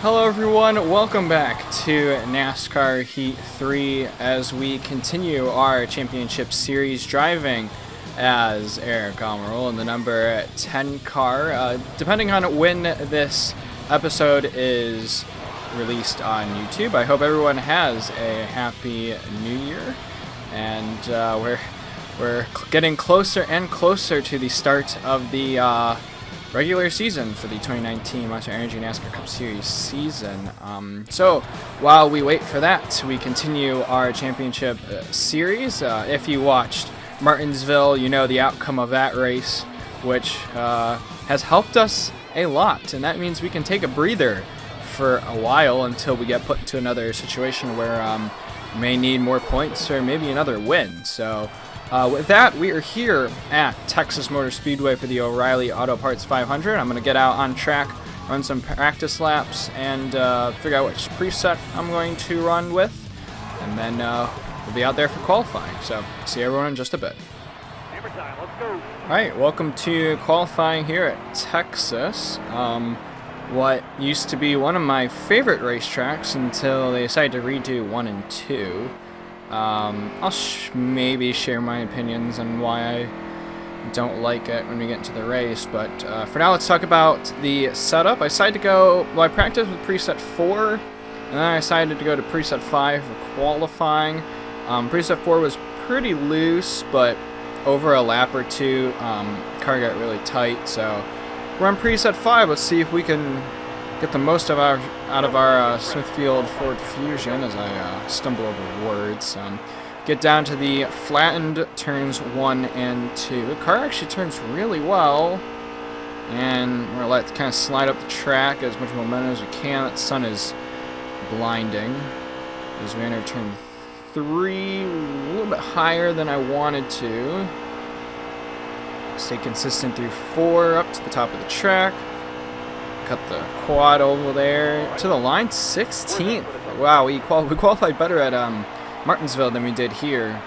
Hello everyone, welcome back to NASCAR Heat 3 as we continue our championship series driving as Aric Almirola in the number 10 car. Depending on when this episode is released on YouTube, I hope everyone has a happy new year, and we're getting closer and closer to the start of the regular season for the 2019 Monster Energy NASCAR Cup Series season. So while we wait for that, we continue our championship series. If you watched Martinsville, you know the outcome of that race, which has helped us a lot, and that means we can take a breather for a while until we get put into another situation where we may need more points or maybe another win. So with that, we are here at Texas Motor Speedway for the O'Reilly Auto Parts 500. I'm going to get out on track, run some practice laps, and figure out which preset I'm going to run with, and then we'll be out there for qualifying. So see everyone in just a bit. Alright, welcome to qualifying here at Texas. What used to be one of my favorite racetracks until they decided to redo 1 and 2. I'll maybe share my opinions on why I don't like it when we get into the race, but for now let's talk about the setup. I decided to go, I practiced with preset 4, and then I decided to go to preset 5 for qualifying. Preset 4 was pretty loose, but over a lap or two, car got really tight, so we're on preset 5. Let's see if we can get the most of out of our Smithfield Ford Fusion as I stumble over words. Get down to the flattened turns 1 and 2. The car actually turns really well, and we're going to let it kind of slide up the track as much momentum as we can. That sun is blinding as we enter turn 3, a little bit higher than I wanted to. Stay consistent through 4 up to the top of the track. Cut the quad over there to the line, 16th. Wow, we qualified better at Martinsville than we did here.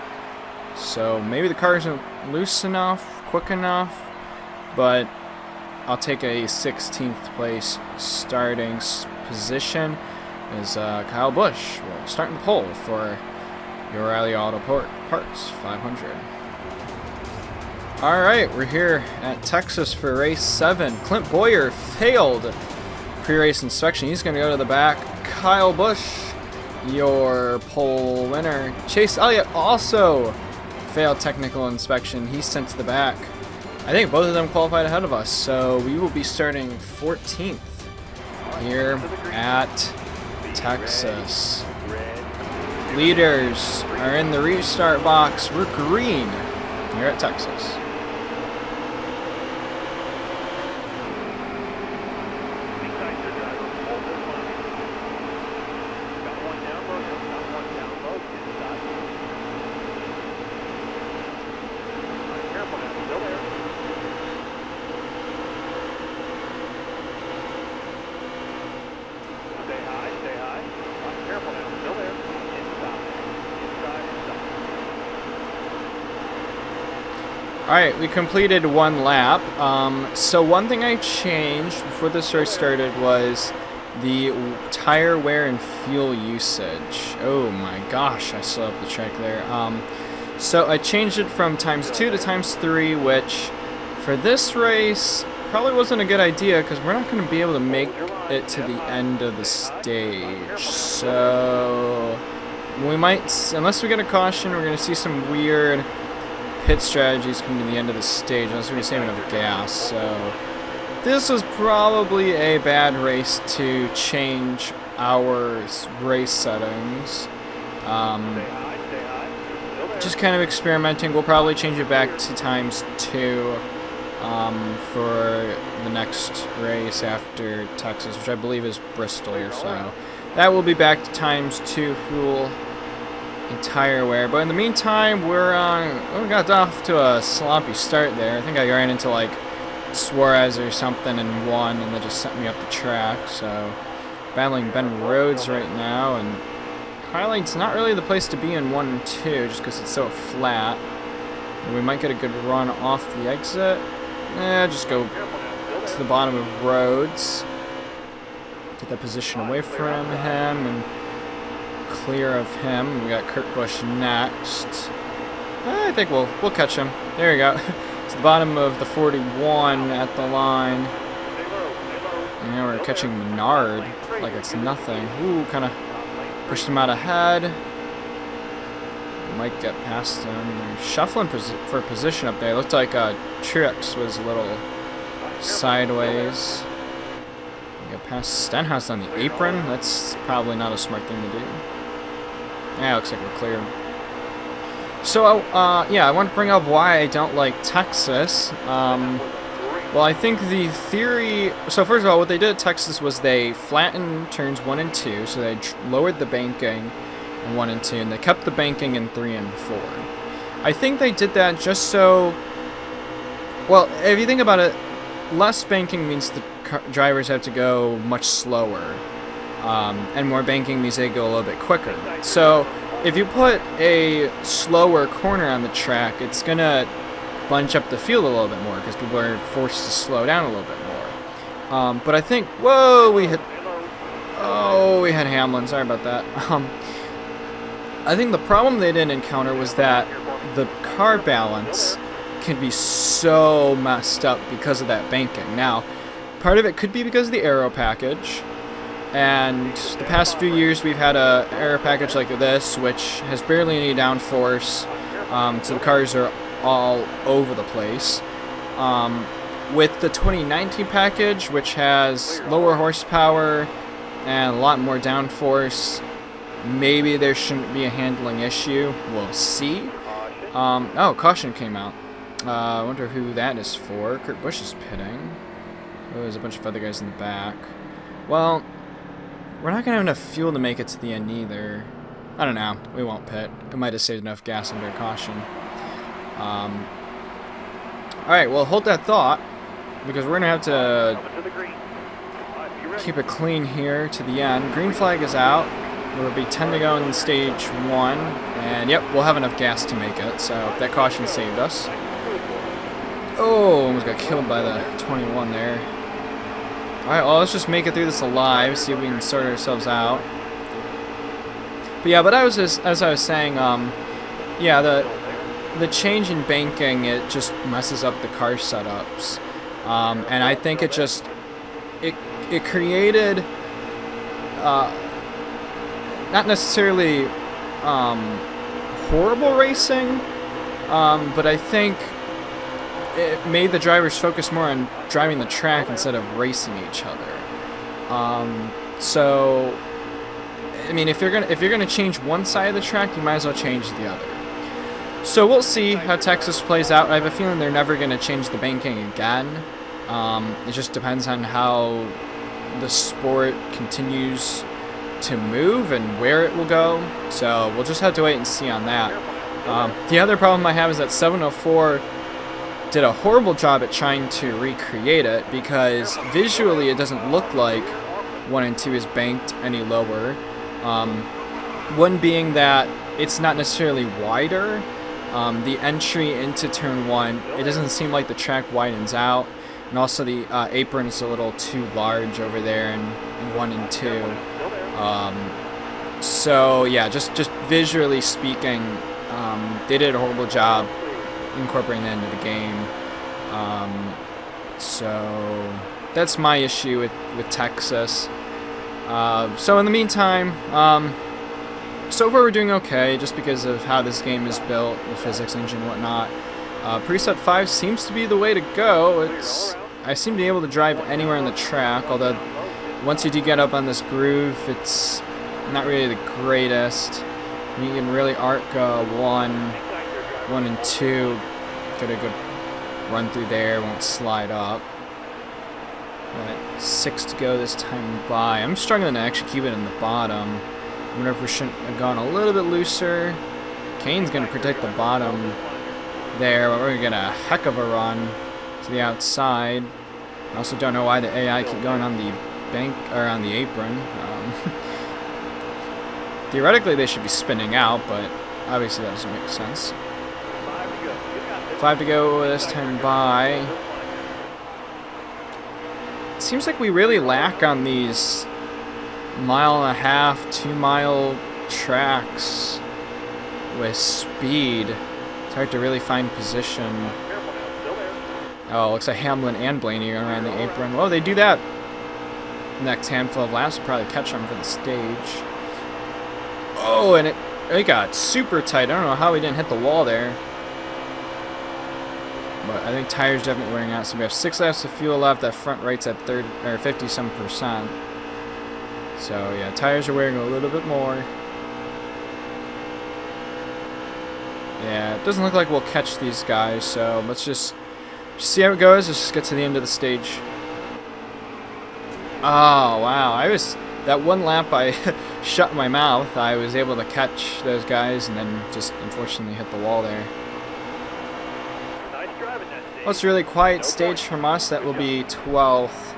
So maybe the car isn't loose enough, quick enough, but I'll take a 16th place starting position as Kyle Busch will start in the pole for the O'Reilly Auto Parts 500. Alright, we're here at Texas for race 7. Clint Boyer failed pre-race inspection. He's going to go to the back. Kyle Busch, your pole winner. Chase Elliott also failed technical inspection. He's sent to the back. I think both of them qualified ahead of us, so we will be starting 14th here at Texas. Leaders are in the restart box. We're green here at Texas. Alright, we completed 1 lap. So one thing I changed before this race started was the tire wear and fuel usage. Oh my gosh, I slowed up the track there. So I changed it from times 2 to times 3, which for this race probably wasn't a good idea because we're not going to be able to make it to the end of the stage. So we might, unless we get a caution, we're going to see some weird pit strategies coming to the end of the stage unless we save enough gas. So this was probably a bad race to change our race settings. Just kind of experimenting. We'll probably change it back to times 2 for the next race after Texas, which I believe is Bristol. So that will be back to times 2 fuel and tire wear. But in the meantime, we got off to a sloppy start there. I think I ran into like Suarez or something and won, and they just sent me up the track. So battling Ben Rhodes right now, and Highlight's not really the place to be in 1 and 2 just because it's so flat. And we might get a good run off the exit. Just go to the bottom of Rhodes. Get that position away from him and clear of him. We got Kurt Busch next. I think we'll catch him. There we go. It's the bottom of the 41 at the line. And now we're catching Menard like it's nothing. Ooh, kind of pushed him out ahead. Might get past him. They're shuffling for position up there. It looked like Truex was a little sideways. We got past Stenhouse on the apron. That's probably not a smart thing to do. Yeah, looks like we're clear. So, yeah, I want to bring up why I don't like Texas. Well, I think the theory... So, first of all, what they did at Texas was they flattened turns 1 and 2, so they lowered the banking in 1 and 2, and they kept the banking in 3 and 4. I think they did that just so... Well, if you think about it, less banking means the drivers have to go much slower, and more banking means they go a little bit quicker. So, if you put a slower corner on the track, it's going to bunch up the field a little bit more because people are forced to slow down a little bit more. But I think, whoa, we hit Hamlin. Sorry about that. I think the problem they didn't encounter was that the car balance can be so messed up because of that banking. Now, part of it could be because of the aero package. And the past few years we've had a aero package like this, which has barely any downforce, so the cars are all over the place. With the 2019 package, which has lower horsepower and a lot more downforce, maybe there shouldn't be a handling issue. We'll see. Oh, caution came out. I wonder who that is for. Kurt Busch is pitting. Oh, there's a bunch of other guys in the back. Well, we're not going to have enough fuel to make it to the end either. I don't know. We won't pit. We might have saved enough gas under caution. Alright, well, hold that thought, because we're going to have to keep it clean here to the end. Green flag is out. There will be 10 to go in stage 1. And, yep, we'll have enough gas to make it. So that caution saved us. Oh, almost got killed by the 21 there. Alright, well, let's just make it through this alive, see if we can sort ourselves out. But yeah, as I was saying, yeah, the change in banking, it just messes up the car setups. And I think it just, it created, not necessarily horrible racing, but I think it made the drivers focus more on driving the track instead of racing each other. So, I mean, if you're gonna change one side of the track, you might as well change the other. So we'll see how Texas plays out. I have a feeling they're never gonna change the banking again. It just depends on how the sport continues to move and where it will go. So we'll just have to wait and see on that. The other problem I have is that 704 did a horrible job at trying to recreate it because visually it doesn't look like 1 and 2 is banked any lower. One being that it's not necessarily wider. The entry into turn 1, it doesn't seem like the track widens out, and also the apron is a little too large over there in 1 and 2. So yeah, just visually speaking, they did a horrible job incorporating that into the game. So that's my issue with Texas. So in the meantime, so far we're doing okay, just because of how this game is built, the physics engine and whatnot. Preset 5 seems to be the way to go. I seem to be able to drive anywhere on the track, although once you do get up on this groove, it's not really the greatest. You can really arc 1 and 2, get a good run through there, won't slide up. Got 6 to go this time by. I'm struggling to actually keep it in the bottom. I wonder if we shouldn't have gone a little bit looser. Kane's going to protect the bottom there, but we're going to get a heck of a run to the outside. I also don't know why the AI keep going on the bank or on the apron. Theoretically, they should be spinning out, but obviously that doesn't make sense. 5 to go this time by. It seems like we really lack on these 1.5 2-mile tracks with speed. It's hard to really find position. Oh, looks like Hamlin and Blaney are around the apron. Well, they do that. Next handful of laps will probably catch them for the stage. Oh, and it got super tight. I don't know how we didn't hit the wall there. But I think tires definitely wearing out. So we have 6 laps of fuel left. That front right's at 30 or 50-some%. So yeah, tires are wearing a little bit more. Yeah, it doesn't look like we'll catch these guys. So let's just see how it goes. Let's just get to the end of the stage. Oh wow! That one lap I shut my mouth. I was able to catch those guys and then just unfortunately hit the wall there. Well, it's a really quiet stage from us. That will be 12th.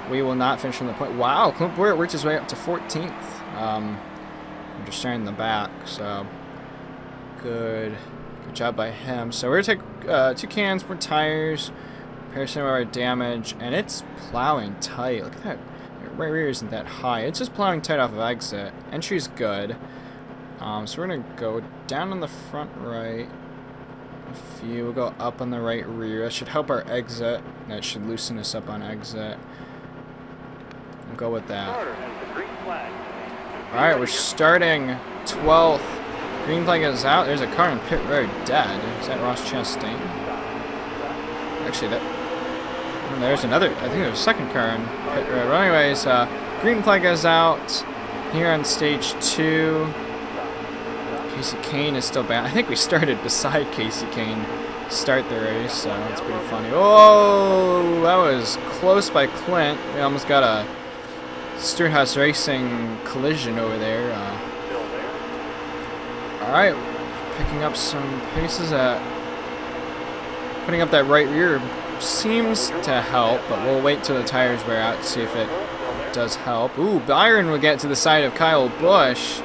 We will not finish on the point. Wow, Clint Boyer worked his way up to 14th. I'm just starting in the back, so good job by him. So we're gonna take 2 cans, more tires, repair some of our damage, and it's plowing tight. Look at that. Right rear isn't that high. It's just plowing tight off of exit. Entry's good. So we're gonna go down on the front right. We'll go up on the right rear. That should help our exit. That should loosen us up on exit. We'll go with that. Alright, we're starting 12th. Green flag is out. There's a car in pit road dead. Is that Ross Chastain? Actually, there's another. I think there's a second car in pit road. Well, anyways, green flag is out. Here on stage 2. Casey Kane is still bad. I think we started beside Casey Kane to start the race, so that's pretty funny. Oh, that was close by Clint. We almost got a Stewart-Haas Racing collision over there. Alright, picking up some paces at putting up that right rear seems to help, but we'll wait till the tires wear out to see if it does help. Ooh, Byron will get to the side of Kyle Busch.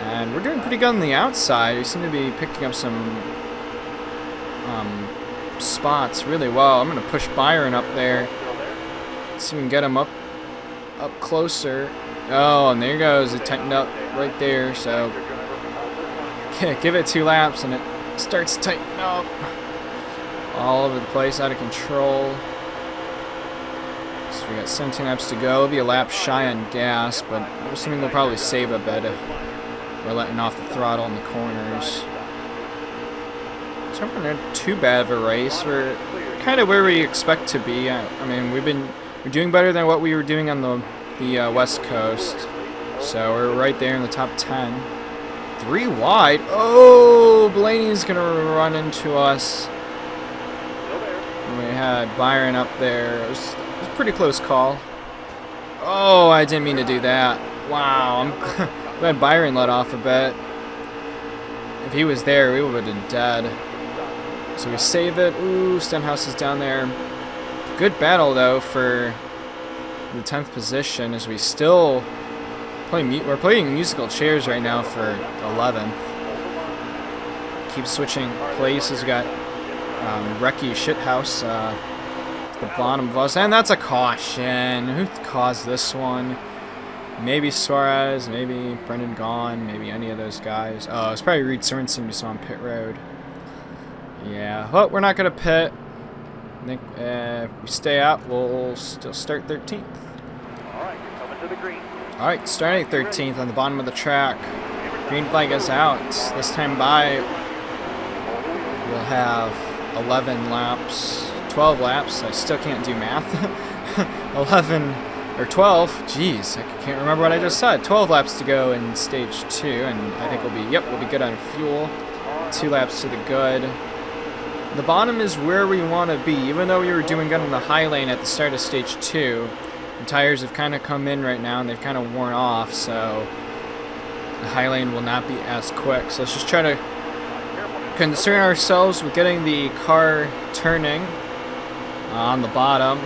And we're doing pretty good on the outside. We seem to be picking up some spots really well. I'm going to push Byron up there. See if we can get him up closer. Oh, and there goes. It tightened up right there. So give it 2 laps and it starts tightening up. All over the place, out of control. So we got 17 laps to go. It'll be a lap shy on gas, but I'm assuming we'll probably save a bit if we're letting off the throttle in the corners. So we're not too bad of a race. We're kind of where we expect to be. I mean, we're doing better than what we were doing on the West Coast. So we're right there in the top 10. 3 wide. Oh, Blaney's gonna run into us. We had Byron up there. It was a pretty close call. Oh, I didn't mean to do that. Wow, I'm glad Byron let off a bit. If he was there, we would have been dead. So we save it. Ooh, Stenhouse is down there. Good battle, though, for the 10th position as we still we're playing musical chairs right now for 11th. Keep switching places. We got Wrecky Shithouse at the bottom of us. And that's a caution. Who caused this one? Maybe Suarez, maybe Brendan Gaughan, maybe any of those guys. Oh, it's probably Reed Sorensen we saw on pit road. Yeah, well, we're not going to pit. I think if we stay out, we'll still start 13th. Alright, you're coming to the green. Alright, starting 13th on the bottom of the track. Green flag is out. This time by, we'll have 11 laps, 12 laps. I still can't do math. 11 or 12. Jeez, I can't remember what I just said. 12 laps to go in stage 2, and I think we'll be good on fuel. 2 laps to the good. The bottom is where we want to be, even though we were doing good on the high lane at the start of stage 2. The tires have kind of come in right now, and they've kind of worn off, so the high lane will not be as quick. So let's just try to concern ourselves with getting the car turning on the bottom.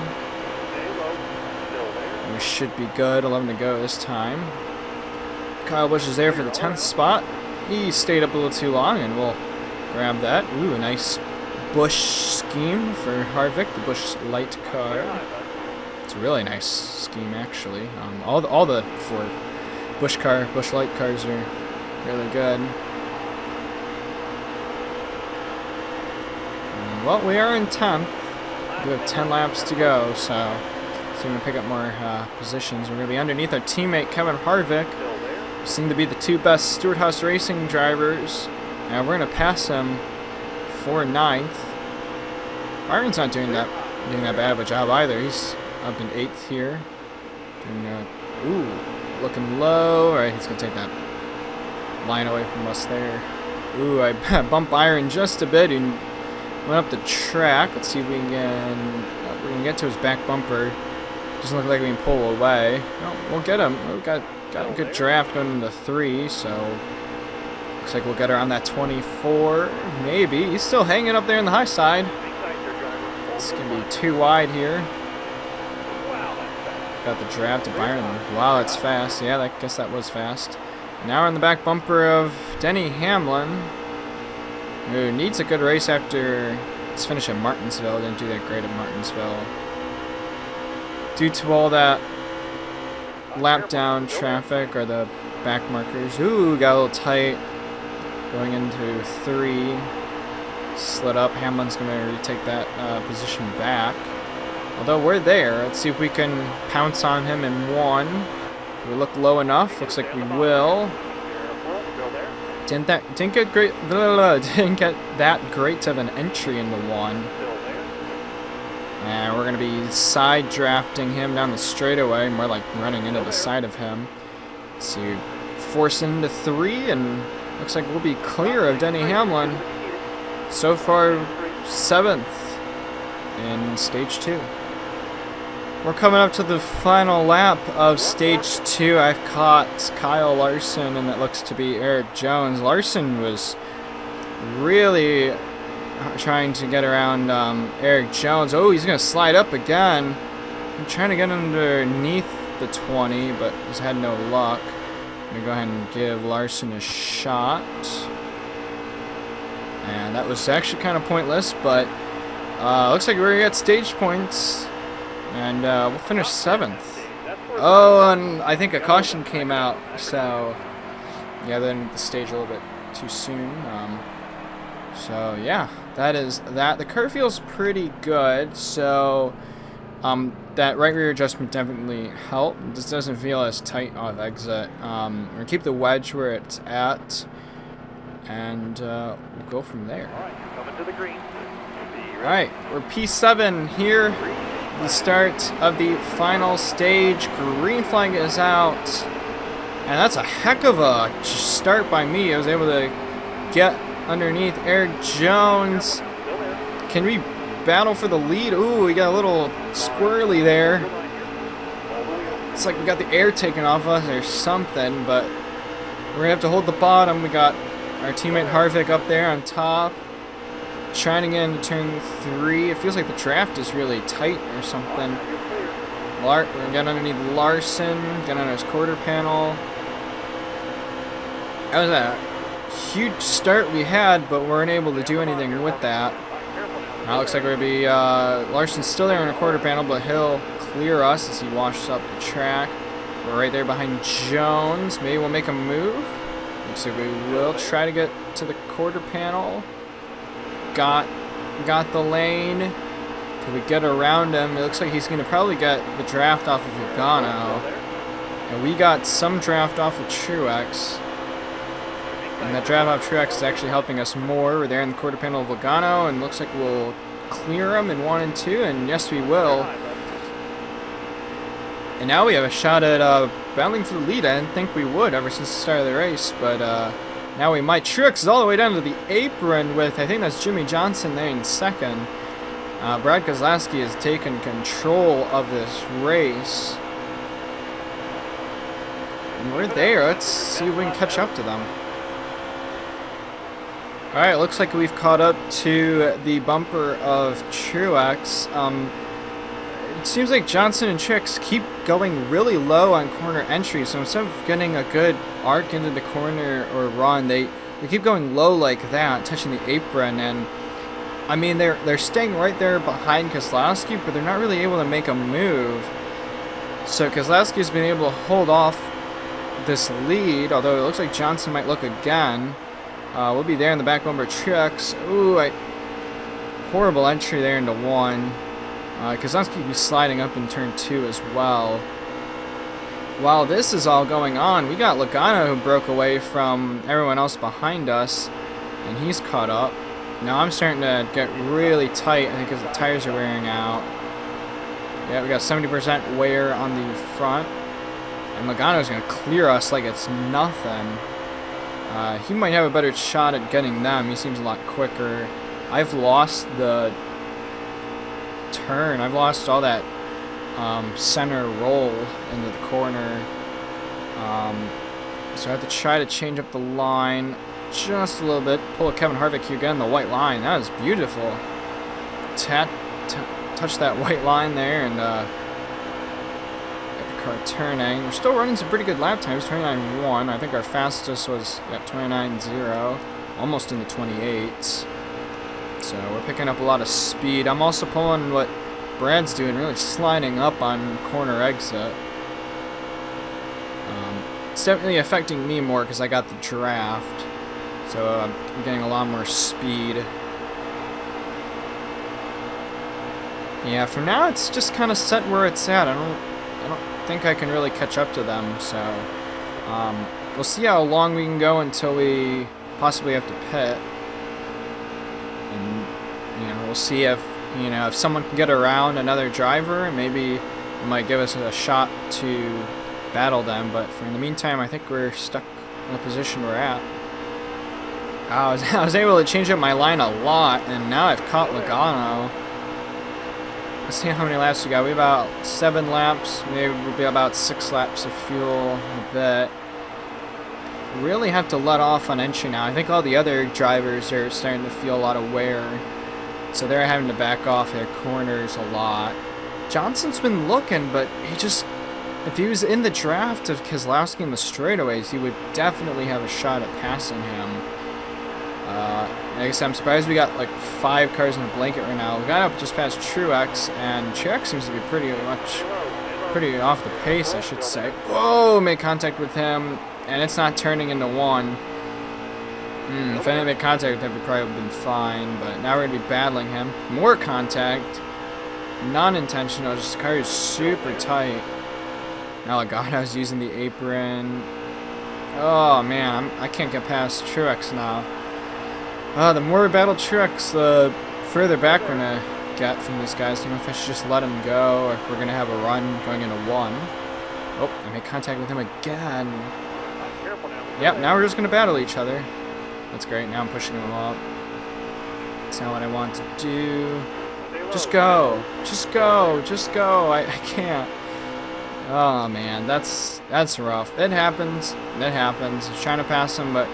We should be good. 11 to go this time. Kyle Busch is there for the 10th spot. He stayed up a little too long, and we'll grab that. Ooh, a nice Busch scheme for Harvick, the Busch light car. It's a really nice scheme, actually. All the four Busch Light cars are really good. And, well, we are in 10th. We have 10 laps to go, so see if we can pick up more positions. We're going to be underneath our teammate Kevin Harvick. Seem to be the two best Stewart-Haas Racing drivers, and we're going to pass him for 9th. Byron's not doing that bad of a job either. He's up in 8th here. Looking low. Alright, he's going to take that line away from us there. Ooh, I bumped Byron just a bit and went up the track. Let's see if we can get to his back bumper. Doesn't look like we can pull away. No, we'll get him. We've got a good draft going into 3, so looks like we'll get around that 24, maybe. He's still hanging up there in the high side. It's going to be too wide here. Got the draft to Byron. Wow, that's fast. Yeah, I guess that was fast. Now we're in the back bumper of Denny Hamlin, who needs a good race after his finish at Martinsville. Didn't do that great at Martinsville due to all that lap down traffic or the back markers. Ooh, got a little tight going into 3. Slid up. Hamlin's going to retake that position back. Although we're there, let's see if we can pounce on him in 1. Do we look low enough? Looks like we will. Didn't get that great of an entry into 1. And we're going to be side drafting him down the straightaway, more like running into the side of him. Let's see, force into 3, and looks like we'll be clear of Denny Hamlin. So far, 7th in Stage 2. We're coming up to the final lap of Stage 2. I've caught Kyle Larson, and it looks to be Eric Jones. Larson was really trying to get around Eric Jones. Oh, he's going to slide up again. I'm trying to get underneath the 20, but he's had no luck. I'm going to go ahead and give Larson a shot. And that was actually kind of pointless, but looks like we're going to get stage points. And we'll finish 7th. Oh, and I think a caution came out, so yeah, then the stage a little bit too soon. So yeah, that is that. The curve feels pretty good, so that right rear adjustment definitely helped. This doesn't feel as tight off exit. We'll keep the wedge where it's at, and we'll go from there. All right, you're coming to the green. Alright, we're P7 here. The start of the final stage. Green flag is out. And that's a heck of a start by me. I was able to get underneath Eric Jones. Can we battle for the lead? Ooh, we got a little squirrely there. It's like we got the air taken off us or something, but we're going to have to hold the bottom. We got our teammate Harvick up there on top. Trying to get into turn 3. It feels like the draft is really tight or something. We're getting underneath Larson, getting on his quarter panel. That was a huge start we had, but we weren't able to do anything with that. Now it looks like we're going to be Larson's still there in a quarter panel, but he'll clear us as he washes up the track. We're right there behind Jones. Maybe we'll make a move. Looks like we will try to get to the quarter panel. Got the lane. Can we get around him? It looks like he's going to probably get the draft off of Logano. And we got some draft off of Truex. And that draft off Truex is actually helping us more. We're there in the quarter panel of Logano, and looks like we'll clear him in 1 and 2, and yes, we will. And now we have a shot at battling for the lead. I didn't think we would ever since the start of the race, but now we might. Truex is all the way down to the apron with, I think that's Jimmy Johnson there in 2nd. Brad Keselowski has taken control of this race. And we're there. Let's see if we can catch up to them. Alright, looks like we've caught up to the bumper of Truex. It seems like Johnson and Truex keep going really low on corner entry, so instead of getting a good arc into the corner or run, they keep going low like that, touching the apron, and I mean they're staying right there behind Keselowski, but they're not really able to make a move. So Keselowski's been able to hold off this lead, although it looks like Johnson might look again. We'll be there in the back bumper trucks. Ooh, horrible entry there into 1. Keselowski will be sliding up in turn 2 as well. While this is all going on, we got Logano who broke away from everyone else behind us, and he's caught up. Now I'm starting to get really tight, I think, because the tires are wearing out. Yeah, we got 70% wear on the front. And Logano's going to clear us like it's nothing. He might have a better shot at getting them. He seems a lot quicker. I've lost the turn. I've lost all that center roll into the corner. So I have to try to change up the line just a little bit. Pull a Kevin Harvick here again, the white line. That was beautiful. Touch that white line there and get the car turning. We're still running some pretty good lap times, 29.1. I think our fastest was at 29.0, almost in the 28s. So we're picking up a lot of speed. I'm also pulling what Brad's doing, really sliding up on corner exit. It's definitely affecting me more because I got the draft. So I'm getting a lot more speed. Yeah, for now it's just kind of set where it's at. I don't think I can really catch up to them. So we'll see how long we can go until we possibly have to pit. And we'll see if if someone can get around another driver, and maybe it might give us a shot to battle them. But in the meantime, I think we're stuck in the position we're at. I was able to change up my line a lot, and now I've caught Logano. Let's see how many laps we got. We have about 7 laps. Maybe we'll be about 6 laps of fuel in a bit. Really have to let off on entry now. I think all the other drivers are starting to feel a lot of wear, so they're having to back off their corners a lot. Johnson's been looking, but if he was in the draft of Keselowski in the straightaways, he would definitely have a shot at passing him. Like I said, I'm surprised we got like 5 cars in a blanket right now. We got up just past Truex, and Truex seems to be pretty off the pace, I should say. Whoa, made contact with him, and it's not turning into 1. If I didn't make contact with him, we probably would have been fine, but now we're going to be battling him. More contact. Non-intentional, just the car is super tight. Now Logano's using the apron. Oh man, I can't get past Truex now. The more we battle Truex, the further back we're going to get from these guys. I don't know if I should just let him go, or if we're going to have a run going into 1. Oh, I made contact with him again. Yep, now we're just going to battle each other. That's great, now I'm pushing him up. That's not what I want to do. Just go. Just go. Just go. I can't. Oh man, that's rough. It happens. It happens. I was trying to pass him, but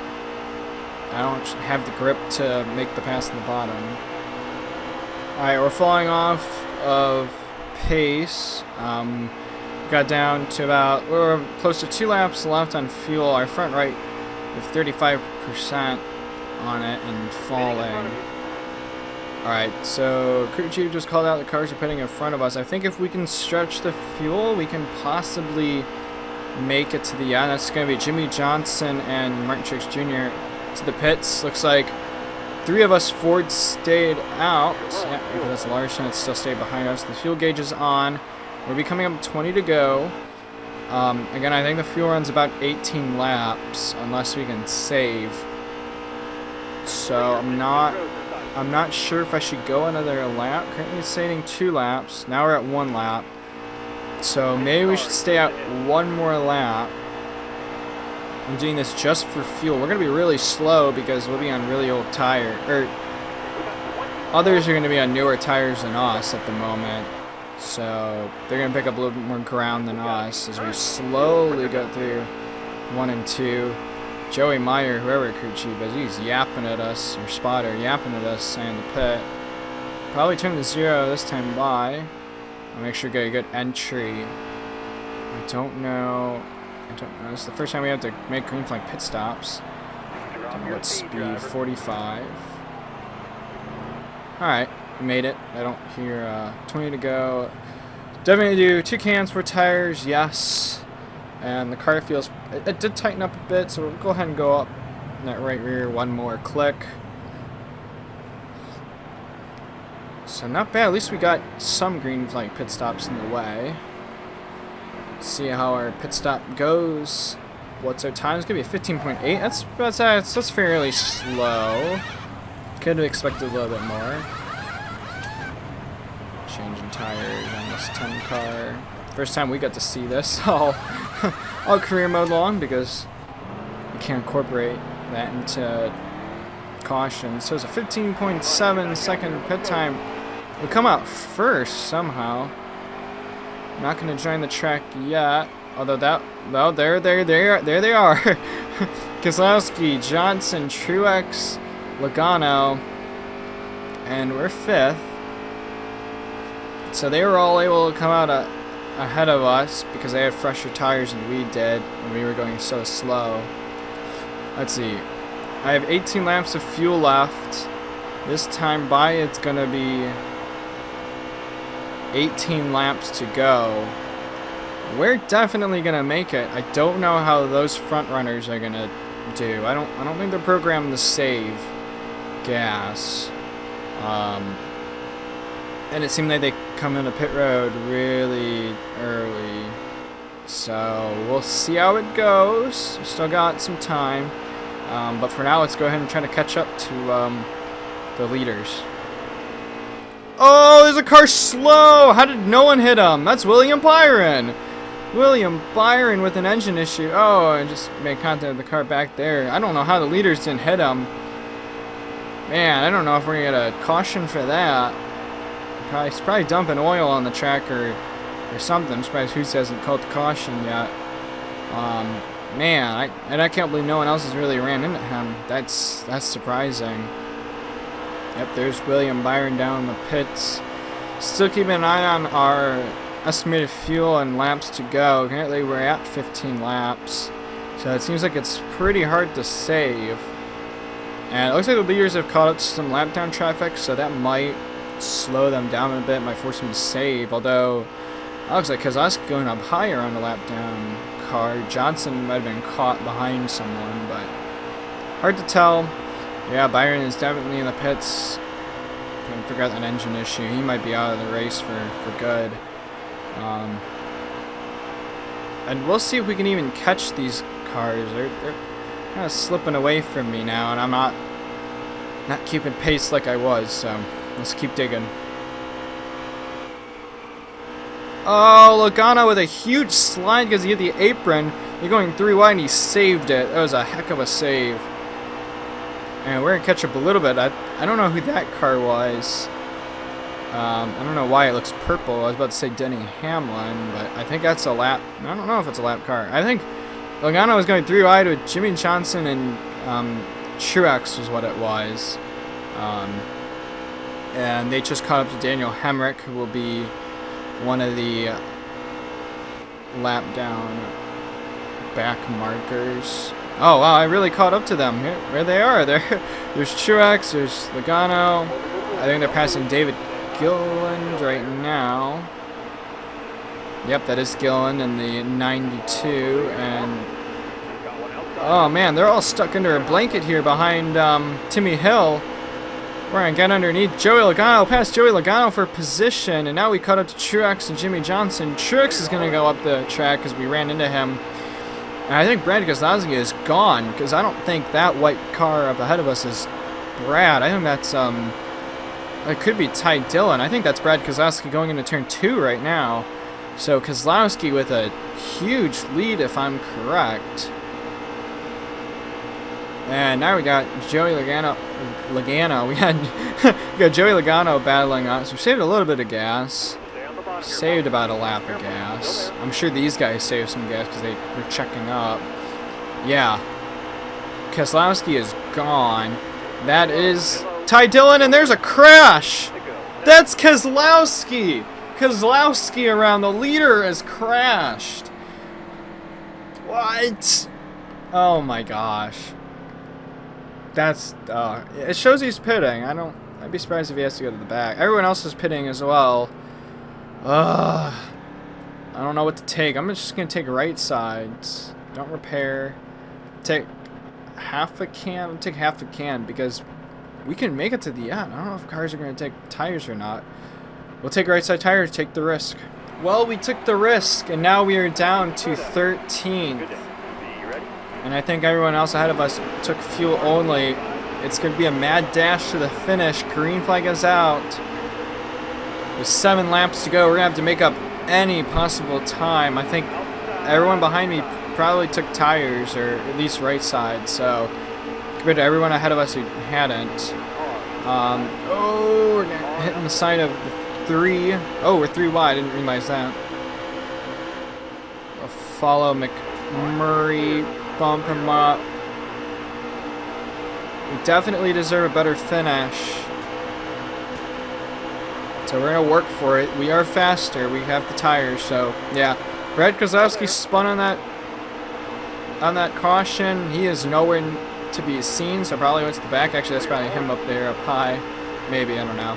I don't have the grip to make the pass in the bottom. Alright, we're falling off of pace. Got down to we're close to 2 laps left on fuel. Our front right with 35% on it and falling. Alright, so crew chief just called out the cars are pitting in front of us. I think if we can stretch the fuel, we can possibly make it to the end. That's going to be Jimmy Johnson and Martin Truex Jr. to the pits. Looks like 3 of us Ford stayed out. Yeah, because that's Larson. It still stayed behind us. The fuel gauge is on. We'll be coming up 20 to go. Again, I think the fuel runs about 18 laps unless we can save. So I'm not sure if I should go another lap. Currently it's saying 2 laps. Now we're at 1 lap. So maybe we should stay out 1 more lap. I'm doing this just for fuel. We're going to be really slow because we'll be on really old tires. Others are going to be on newer tires than us at the moment. So they're going to pick up a little bit more ground than us as we slowly go through 1 and 2. Joey Meyer, whoever crew chief is, he's yapping at us, or spotter, yapping at us, saying the pit. Probably turn the 0 this time by. I'll make sure to get a good entry. I don't know. This is the first time we have to make green flag pit stops. Don't know what speed, 45. Alright, we made it. I don't hear 20 to go. Definitely do 2 cans, 4 tires, yes. And the car feels, it did tighten up a bit, so we'll go ahead and go up in that right rear 1 more click. So not bad, at least we got some green flag pit stops in the way. Let's see how our pit stop goes. What's our time? It's gonna be a 15.8. That's fairly slow. Could have expected a little bit more. Changing tires on this 10 car. First time we got to see this all career mode long because we can't incorporate that into caution. So it's a 15.7 second pit time. We come out first somehow. Not going to join the track yet. Although there they are. Keselowski, Johnson, Truex, Logano, and we're 5th. So they were all able to come out ahead of us because they had fresher tires than we did when we were going so slow. Let's see. I have 18 laps of fuel left. This time by it's going to be 18 laps to go. We're definitely going to make it. I don't know how those front runners are going to do. I don't think they're programmed to save gas. And it seemed like they come into pit road really early. So we'll see how it goes. We still got some time. But for now, let's go ahead and try to catch up to the leaders. Oh, there's a car slow! How did no one hit him? That's William Byron! William Byron with an engine issue. Oh, I just made contact with the car back there. I don't know how the leaders didn't hit him. Man, I don't know if we're going to get a caution for that. Probably dumping oil on the track or something. I'm surprised Hughes hasn't called the caution yet. Man, I can't believe no one else has really ran into him. That's surprising. Yep, there's William Byron down in the pits. Still keeping an eye on our estimated fuel and laps to go. Currently we're at 15 laps. So it seems like it's pretty hard to save. And it looks like the leaders have caught up to some lap down traffic, so that might slow them down a bit, might force them to save. Although it looks like Keselowski going up higher on the lap down car. Johnson might have been caught behind someone, but hard to tell. Yeah, Byron is definitely in the pits. Couldn't figure out that engine issue. He might be out of the race for good. And we'll see if we can even catch these cars. They're kind of slipping away from me now, and I'm not keeping pace like I was. So let's keep digging. Oh, Logano with a huge slide because he hit the apron. You're going 3 wide and he saved it. That was a heck of a save. And we're going to catch up a little bit. I don't know who that car was. I don't know why it looks purple. I was about to say Denny Hamlin, but I think that's a lap. I don't know if it's a lap car. I think Logano was going 3 wide with Jimmy Johnson and Truex was what it was. And they just caught up to Daniel Hemrick, who will be one of the lap down back markers. Oh wow, I really caught up to them. Here they are. There's Truex, there's Logano. I think they're passing David Gilliland right now. Yep, that is Gilliland in the 92. And oh man, they're all stuck under a blanket here behind Timmy Hill. We're going to get underneath Joey Logano, past Joey Logano for position, and now we caught up to Truex and Jimmy Johnson. Truex is going to go up the track because we ran into him. And I think Brad Keselowski is gone because I don't think that white car up ahead of us is Brad. I think that's, it could be Ty Dillon. I think that's Brad Keselowski going into turn 2 right now. So Keselowski with a huge lead if I'm correct. And now we got Joey Logano. We got Joey Logano battling us. We saved a little bit of gas. Saved about a lap of gas. I'm sure these guys saved some gas because they were checking up. Yeah. Keselowski is gone. That is Ty Dillon, and there's a crash! That's Keselowski! Keselowski around. The leader has crashed. What? Oh my gosh. That's, it shows he's pitting. I'd be surprised if he has to go to the back. Everyone else is pitting as well. I don't know what to take. I'm just going to take right sides. Don't repair. Take half a can. I'll take half a can because we can make it to the end. I don't know if cars are going to take tires or not. We'll take right side tires, take the risk. Well, we took the risk, and now we are down to 13th. And I think everyone else ahead of us took fuel only. It's going to be a mad dash to the finish. Green flag is out. With 7 laps to go, we're going to have to make up any possible time. I think everyone behind me probably took tires, or at least right side, so compared to everyone ahead of us who hadn't. Oh, we're hitting the side of the 3. Oh, we're 3 wide. I didn't realize that. I'll follow McMurray, bump him up. We definitely deserve a better finish. So we're going to work for it. We are faster. We have the tires, so yeah. Brad Kozlowski spun on that caution. He is nowhere to be seen, so probably went to the back. Actually, that's probably him up there, up high. Maybe, I don't know.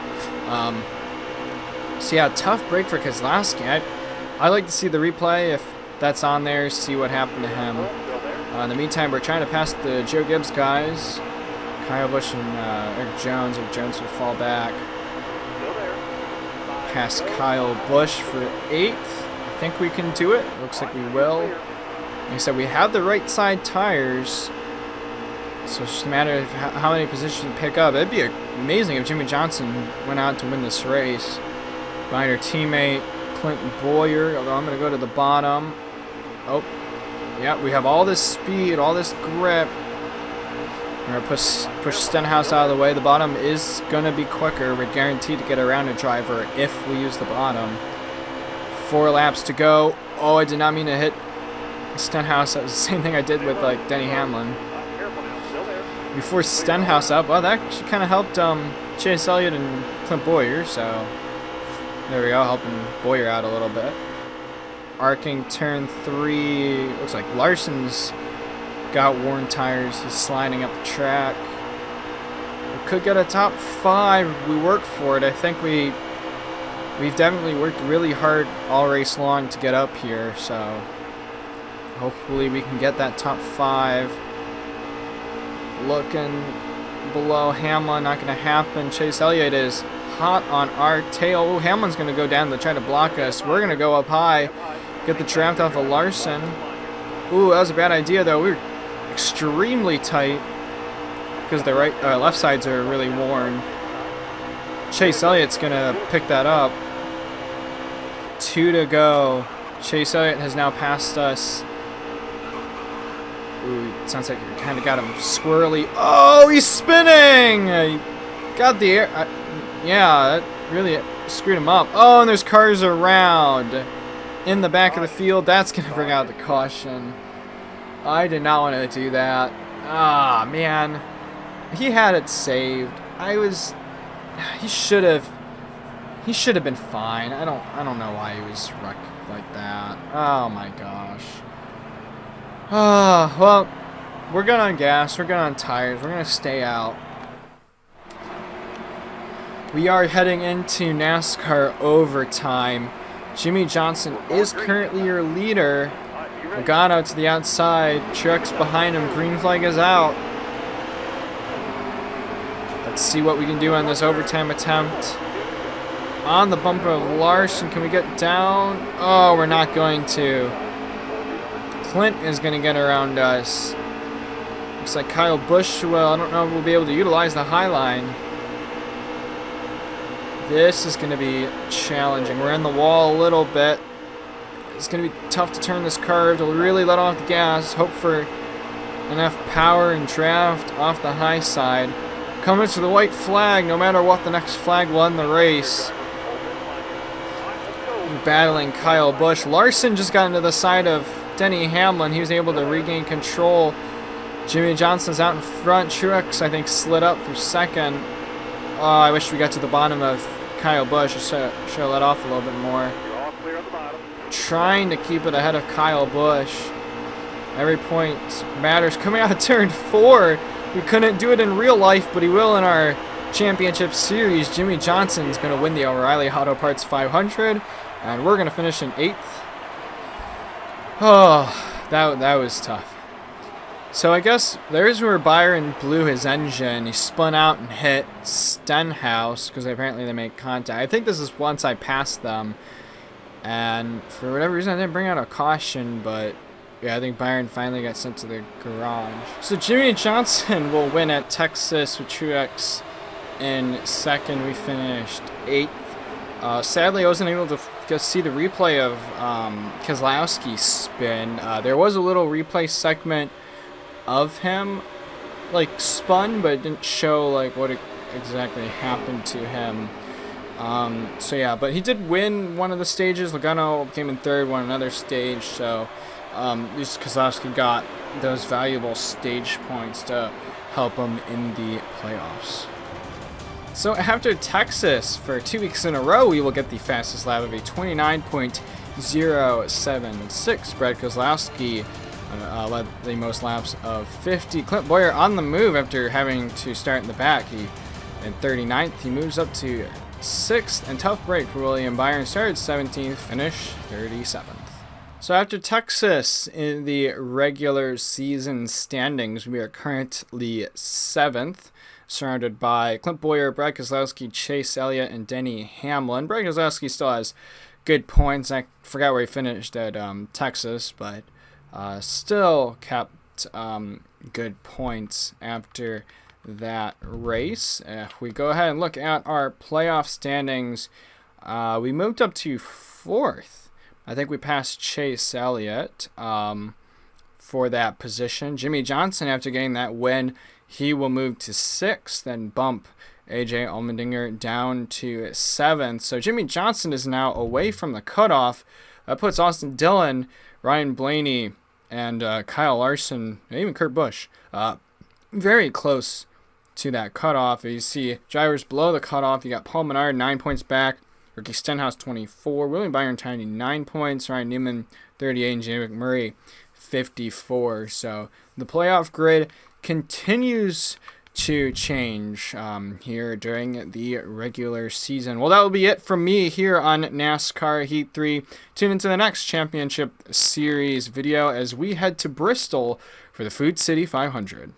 So yeah, tough break for Kozlowski. I'd like to see the replay if that's on there, see what happened to him. In the meantime, we're trying to pass the Joe Gibbs guys. Kyle Busch and Eric Jones. Eric Jones will fall back. Pass Kyle Busch for 8th. I think we can do it. Looks like we will. Like I said, we have the right side tires. So it's just a matter of how many positions we pick up. It'd be amazing if Jimmy Johnson went out to win this race. Behind our teammate, Clinton Boyer. Although I'm going to go to the bottom. Oh, yeah, we have all this speed, all this grip. We're going to push Stenhouse out of the way. The bottom is going to be quicker. We're guaranteed to get around a driver if we use the bottom. 4 laps to go. Oh, I did not mean to hit Stenhouse. That was the same thing I did with like Denny Hamlin. We forced Stenhouse up. Well, that actually kind of helped Chase Elliott and Clint Boyer. So there we go, helping Boyer out a little bit. Arcing turn 3. Looks like Larson's got worn tires. He's sliding up the track. We could get a top 5. We worked for it. I think we've definitely worked really hard all race long to get up here. So hopefully we can get that top 5. Looking below Hamlin, not going to happen. Chase Elliott is hot on our tail. Oh, Hamlin's going to go down to try to block us. We're going to go up high, get the draft off of Larson. Ooh, that was a bad idea, though. We were extremely tight because the left sides are really worn. Chase Elliott's going to pick that up. 2 to go. Chase Elliott has now passed us. Ooh, sounds like you kind of got him squirrely. Oh, he's spinning! Got the air. Yeah, that really screwed him up. Oh, and there's cars around in the back of the field. That's going to bring out the caution. I did not want to do that. Ah, man. He had it saved. He should have been fine. I don't know why he was wrecked like that. Oh my gosh. Well, we're good on gas, we're good on tires, we're going to stay out. We are heading into NASCAR overtime. Jimmy Johnson is currently your leader. Logano to the outside, Truex behind him, green flag is out. Let's see what we can do on this overtime attempt. On the bumper of Larson, can we get down? Oh, we're not going to. Clint is going to get around us. Looks like Kyle Busch, well, I don't know if we'll be able to utilize the high line. This is going to be challenging. We're in the wall a little bit. It's going to be tough to turn this curve, to really let off the gas. Hope for enough power and draft off the high side. Coming to the white flag, no matter what, the next flag will end the race. Battling Kyle Busch. Larson just got into the side of Denny Hamlin. He was able to regain control. Jimmy Johnson's out in front. Truex, I think, slid up for second. Oh, I wish we got to the bottom of Kyle Busch. I should have let off a little bit more. Trying to keep it ahead of Kyle Busch. Every point matters. Coming out of turn 4. We couldn't do it in real life, but he will in our championship series. Jimmy Johnson's going to win the O'Reilly Auto Parts 500. And we're going to finish in 8th. Oh, that was tough. So I guess there's where Byron blew his engine. He spun out and hit Stenhouse because apparently they made contact. I think this is once I passed them. And for whatever reason, I didn't bring out a caution, but yeah, I think Byron finally got sent to the garage. So Jimmy Johnson will win at Texas with Truex in second. We finished 8th. Sadly, I wasn't able to see the replay of Keselowski's spin. There was a little replay segment of him, like, spun, but it didn't show, like, what exactly happened to him. So yeah, but he did win one of the stages. Logano came in third, won another stage, so at least Keselowski got those valuable stage points to help him in the playoffs. So after Texas, for 2 weeks in a row, we will get the fastest lap of a 29.076. Brad Keselowski led the most laps of 50. Clint Bowyer on the move after having to start in the back. He in 39th. He moves up to 6th, and tough break for William Byron. Started 17th, finished 37th. So after Texas in the regular season standings, we are currently 7th, surrounded by Clint Bowyer, Brad Keselowski, Chase Elliott, and Denny Hamlin. Brad Keselowski still has good points. I forgot where he finished at Texas, but still kept good points after that race. If we go ahead and look at our playoff standings, we moved up to 4th. I think we passed Chase Elliott for that position. Jimmy Johnson, after getting that win, he will move to 6th and bump AJ Allmendinger down to 7th. So Jimmy Johnson is now away from the cutoff. That puts Austin Dillon, Ryan Blaney, and Kyle Larson, and even Kurt Busch, very close to that cutoff. You see drivers below the cutoff. You got Paul Menard 9 points back, Ricky Stenhouse 24, William Byron 29 points, Ryan Newman 38, and Jamie McMurray 54. So the playoff grid continues to change here during the regular season. Well, that will be it from me here on NASCAR Heat 3. Tune into the next Championship Series video as we head to Bristol for the Food City 500.